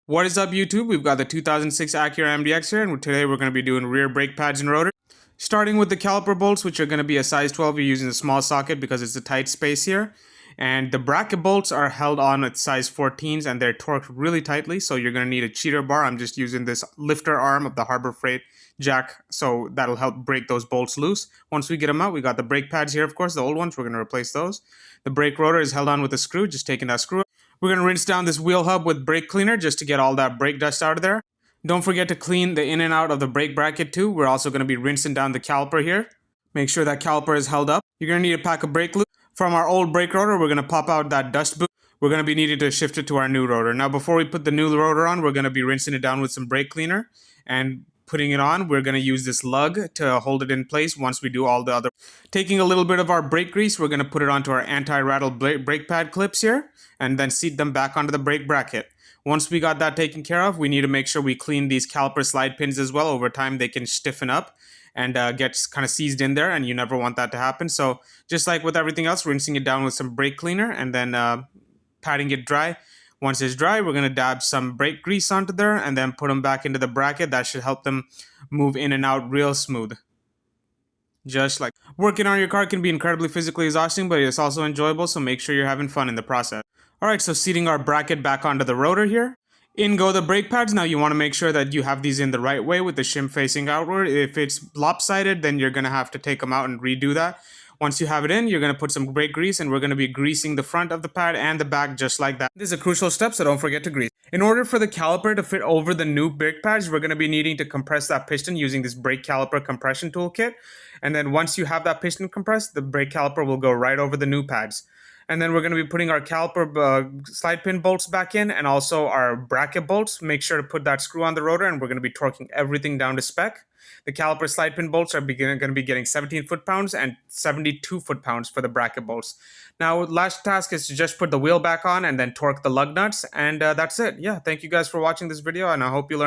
What is up, YouTube? We've got the 2006 Acura MDX here, and today we're going to be doing rear brake pads and rotor. Starting with the caliper bolts, which are going to be a size 12. You're using a small socket because it's a tight space here. And the bracket bolts are held on at size 14s, and they're torqued really tightly, so you're going to need a cheater bar. I'm just using this lifter arm of the Harbor Freight jack, so that'll help break those bolts loose. Once we get them out, we got the brake pads here, of course, the old ones. We're going to replace those. The brake rotor is held on with a screw, just taking that screw. We're going to rinse down this wheel hub with brake cleaner just to get all that brake dust out of there. Don't forget to clean the in and out of the brake bracket too. We're also going to be rinsing down the caliper here. Make sure that caliper is held up. You're going to need a pack of brake lube. From our old brake rotor, we're going to pop out that dust boot. We're going to be needing to shift it to our new rotor. Now, before we put the new rotor on, we're going to be rinsing it down with some brake cleaner and putting it on. We're going to use this lug to hold it in place once we do all the other. Taking a little bit of our brake grease, we're going to put it onto our anti-rattle brake pad clips here and then seat them back onto the brake bracket. Once we got that taken care of, we need to make sure we clean these caliper slide pins as well. Over time, they can stiffen up and get kind of seized in there, and you never want that to happen. So just like with everything else, rinsing it down with some brake cleaner and then patting it dry. Once it's dry, we're going to dab some brake grease onto there and then put them back into the bracket. That should help them move in and out real smooth. Just like working on your car can be incredibly physically exhausting, but it's also enjoyable, so make sure you're having fun in the process. Alright, so seating our bracket back onto the rotor here. In go the brake pads. Now you want to make sure that you have these in the right way with the shim facing outward. If it's lopsided, then you're going to have to take them out and redo that. Once you have it in, you're going to put some brake grease, and we're going to be greasing the front of the pad and the back just like that. This is a crucial step, so don't forget to grease. In order for the caliper to fit over the new brake pads, we're going to be needing to compress that piston using this brake caliper compression toolkit. And then once you have that piston compressed, the brake caliper will go right over the new pads. And then we're going to be putting our caliper slide pin bolts back in, and also our bracket bolts. Make sure to put that screw on the rotor, and we're going to be torquing everything down to spec. The caliper slide pin bolts are going to be getting 17 foot-pounds and 72 foot-pounds for the bracket bolts. Now, last task is to just put the wheel back on and then torque the lug nuts, and that's it. Yeah, thank you guys for watching this video, and I hope you learned